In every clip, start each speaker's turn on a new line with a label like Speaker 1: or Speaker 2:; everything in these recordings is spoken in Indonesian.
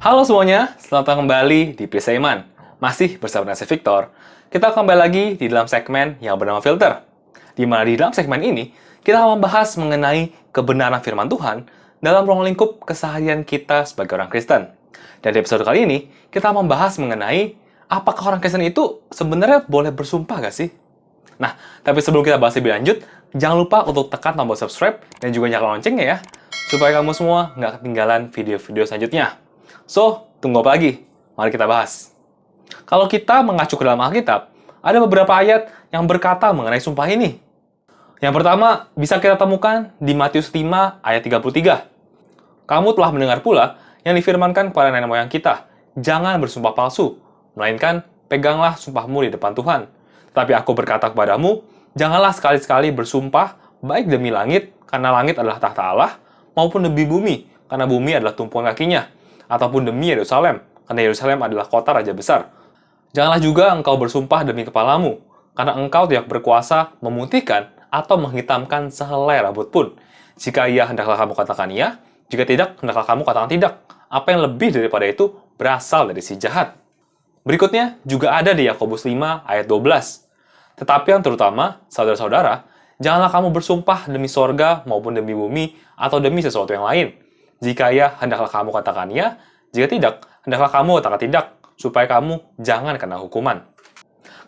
Speaker 1: Halo semuanya, selamat datang kembali di Perisai Iman. Masih bersama saya Victor. Kita kembali lagi di dalam segmen yang bernama Filter. Di mana di dalam segmen ini, kita akan membahas mengenai kebenaran firman Tuhan dalam ruang lingkup keseharian kita sebagai orang Kristen. Dan di episode kali ini, kita membahas mengenai apakah orang Kristen itu sebenarnya boleh bersumpah gak sih? Nah, tapi sebelum kita bahas lebih lanjut, jangan lupa untuk tekan tombol subscribe dan juga nyalakan loncengnya ya, supaya kamu semua nggak ketinggalan video-video selanjutnya. So, tunggu apa lagi? Mari kita bahas. Kalau kita mengacu ke dalam Alkitab, ada beberapa ayat yang berkata mengenai sumpah ini. Yang pertama, bisa kita temukan di Matius 5 ayat 33. Kamu telah mendengar pula yang difirmankan kepada nenek moyang kita, jangan bersumpah palsu, melainkan peganglah sumpahmu di depan Tuhan. Tetapi aku berkata kepadamu, janganlah sekali-sekali bersumpah baik demi langit, karena langit adalah tahta Allah, maupun demi bumi, karena bumi adalah tumpuan kakinya, ataupun demi Yerusalem, karena Yerusalem adalah kota raja besar. Janganlah juga engkau bersumpah demi kepalamu, karena engkau tidak berkuasa memutihkan atau menghitamkan sehelai rambut pun. Jika iya, hendaklah kamu katakan iya, jika tidak, hendaklah kamu katakan tidak. Apa yang lebih daripada itu berasal dari si jahat. Berikutnya juga ada di Yakobus 5 ayat 12. Tetapi yang terutama, saudara-saudara, janganlah kamu bersumpah demi sorga maupun demi bumi atau demi sesuatu yang lain. Jika ya, hendaklah kamu katakan ya. Jika tidak, hendaklah kamu katakan tidak, supaya kamu jangan kena hukuman.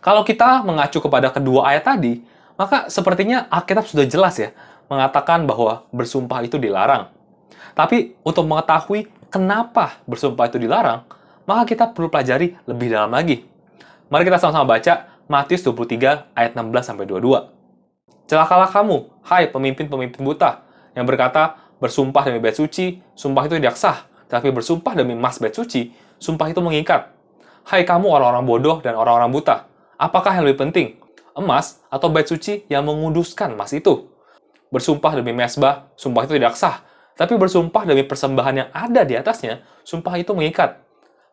Speaker 1: Kalau kita mengacu kepada kedua ayat tadi, maka sepertinya Alkitab sudah jelas ya, mengatakan bahwa bersumpah itu dilarang. Tapi untuk mengetahui kenapa bersumpah itu dilarang, maka kita perlu pelajari lebih dalam lagi. Mari kita sama-sama baca Matius 23 ayat 16-22. Celakalah kamu, hai pemimpin-pemimpin buta, yang berkata, bersumpah demi bait suci, sumpah itu tidak sah, tapi bersumpah demi emas bait suci, sumpah itu mengikat. Hai kamu orang-orang bodoh dan orang-orang buta, apakah yang lebih penting, emas atau bait suci yang menguduskan emas itu? Bersumpah demi mezbah, sumpah itu tidak sah, tapi bersumpah demi persembahan yang ada di atasnya, sumpah itu mengikat.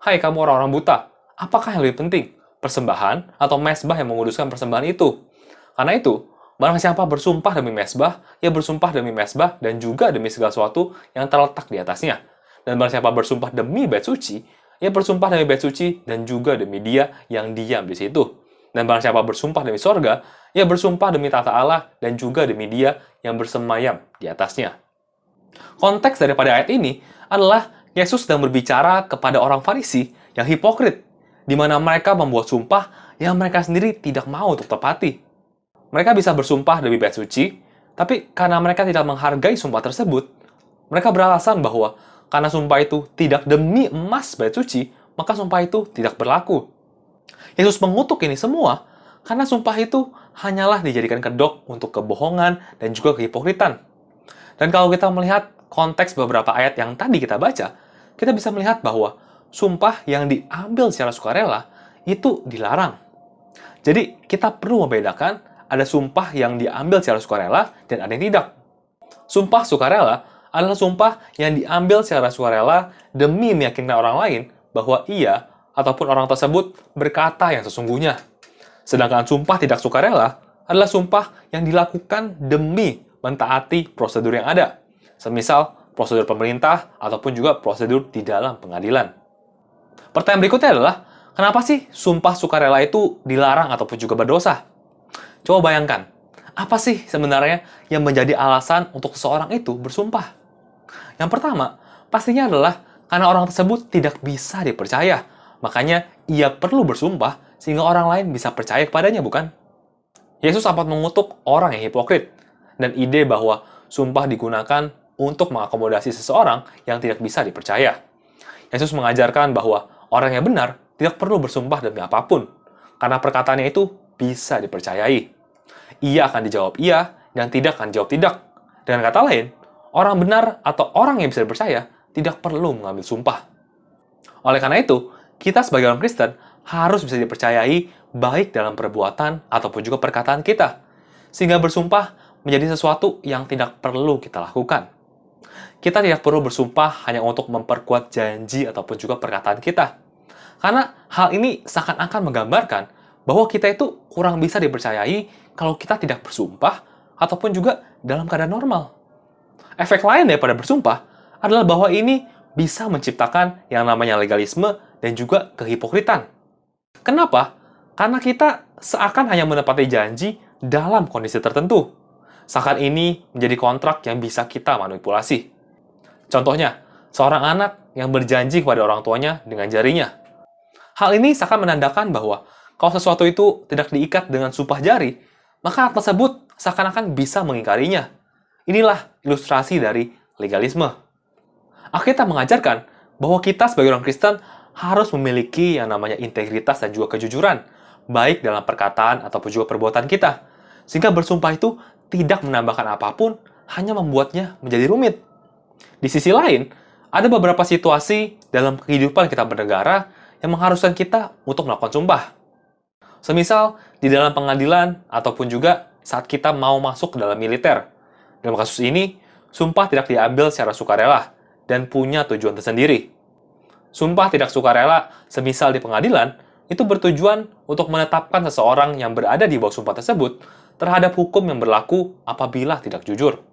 Speaker 1: Hai kamu orang-orang buta, apakah yang lebih penting, persembahan atau mezbah yang menguduskan persembahan itu? Karena itu, barang siapa bersumpah demi mezbah, ia bersumpah demi mezbah dan juga demi segala sesuatu yang terletak di atasnya. Dan barang siapa bersumpah demi bait suci, ia bersumpah demi bait suci dan juga demi dia yang diam di situ. Dan barang siapa bersumpah demi sorga, ia bersumpah demi tata Allah dan juga demi dia yang bersemayam di atasnya. Konteks daripada ayat ini adalah Yesus sedang berbicara kepada orang Farisi yang hipokrit, di mana mereka membuat sumpah yang mereka sendiri tidak mau untuk tepati. Mereka bisa bersumpah demi bait suci, tapi karena mereka tidak menghargai sumpah tersebut, mereka beralasan bahwa karena sumpah itu tidak demi emas bait suci, maka sumpah itu tidak berlaku. Yesus mengutuk ini semua karena sumpah itu hanyalah dijadikan kedok untuk kebohongan dan juga kehipokritan. Dan kalau kita melihat konteks beberapa ayat yang tadi kita baca, kita bisa melihat bahwa sumpah yang diambil secara sukarela itu dilarang. Jadi kita perlu membedakan ada sumpah yang diambil secara sukarela dan ada yang tidak. Sumpah sukarela adalah sumpah yang diambil secara sukarela demi meyakinkan orang lain bahwa ia ataupun orang tersebut berkata yang sesungguhnya. Sedangkan sumpah tidak sukarela adalah sumpah yang dilakukan demi mentaati prosedur yang ada. Semisal prosedur pemerintah ataupun juga prosedur di dalam pengadilan. Pertanyaan berikutnya adalah, kenapa sih sumpah sukarela itu dilarang ataupun juga berdosa? Coba bayangkan, apa sih sebenarnya yang menjadi alasan untuk seseorang itu bersumpah? Yang pertama, pastinya adalah karena orang tersebut tidak bisa dipercaya. Makanya ia perlu bersumpah sehingga orang lain bisa percaya kepadanya, bukan? Yesus sempat mengutuk orang yang hipokrit dan ide bahwa sumpah digunakan untuk mengakomodasi seseorang yang tidak bisa dipercaya. Yesus mengajarkan bahwa orang yang benar tidak perlu bersumpah demi apapun, karena perkataannya itu bisa dipercayai. Ia akan dijawab iya, dan tidak akan dijawab tidak. Dengan kata lain, orang benar atau orang yang bisa dipercaya tidak perlu mengambil sumpah. Oleh karena itu, kita sebagai orang Kristen harus bisa dipercayai baik dalam perbuatan ataupun juga perkataan kita, sehingga bersumpah menjadi sesuatu yang tidak perlu kita lakukan. Kita tidak perlu bersumpah hanya untuk memperkuat janji ataupun juga perkataan kita. Karena hal ini seakan-akan menggambarkan bahwa kita itu kurang bisa dipercayai kalau kita tidak bersumpah ataupun juga dalam keadaan normal. Efek lain daripada bersumpah adalah bahwa ini bisa menciptakan yang namanya legalisme dan juga kehipokritan. Kenapa? Karena kita seakan hanya menepati janji dalam kondisi tertentu. Seakan ini menjadi kontrak yang bisa kita manipulasi. Contohnya, seorang anak yang berjanji kepada orang tuanya dengan jarinya. Hal ini seakan menandakan bahwa kalau sesuatu itu tidak diikat dengan sumpah jari, maka anak tersebut seakan-akan bisa mengingkarinya. Inilah ilustrasi dari legalisme. Alkitab mengajarkan bahwa kita sebagai orang Kristen harus memiliki yang namanya integritas dan juga kejujuran, baik dalam perkataan ataupun juga perbuatan kita. Sehingga bersumpah itu tidak menambahkan apapun, hanya membuatnya menjadi rumit. Di sisi lain, ada beberapa situasi dalam kehidupan kita bernegara yang mengharuskan kita untuk melakukan sumpah. Semisal, di dalam pengadilan ataupun juga saat kita mau masuk ke dalam militer. Dalam kasus ini, sumpah tidak diambil secara sukarela dan punya tujuan tersendiri. Sumpah tidak sukarela, semisal di pengadilan, itu bertujuan untuk menetapkan seseorang yang berada di bawah sumpah tersebut terhadap hukum yang berlaku apabila tidak jujur.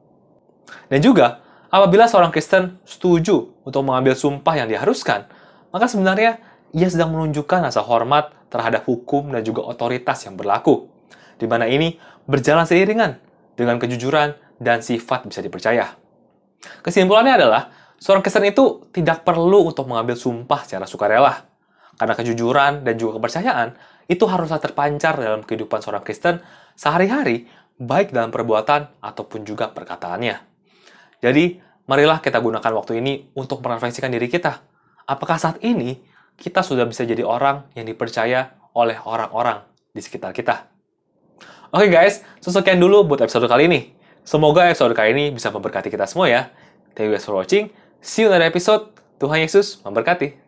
Speaker 1: Dan juga, apabila seorang Kristen setuju untuk mengambil sumpah yang diharuskan, maka sebenarnya ia sedang menunjukkan rasa hormat terhadap hukum dan juga otoritas yang berlaku, di mana ini berjalan seiringan dengan kejujuran dan sifat bisa dipercaya. Kesimpulannya adalah, seorang Kristen itu tidak perlu untuk mengambil sumpah secara sukarela, karena kejujuran dan juga kepercayaan itu haruslah terpancar dalam kehidupan seorang Kristen sehari-hari, baik dalam perbuatan ataupun juga perkataannya. Jadi, marilah kita gunakan waktu ini untuk merefleksikan diri kita. Apakah saat ini kita sudah bisa jadi orang yang dipercaya oleh orang-orang di sekitar kita? Oke guys, sekian dulu buat episode kali ini. Semoga episode kali ini bisa memberkati kita semua ya. Thank you guys for watching. See you in the next episode. Tuhan Yesus memberkati.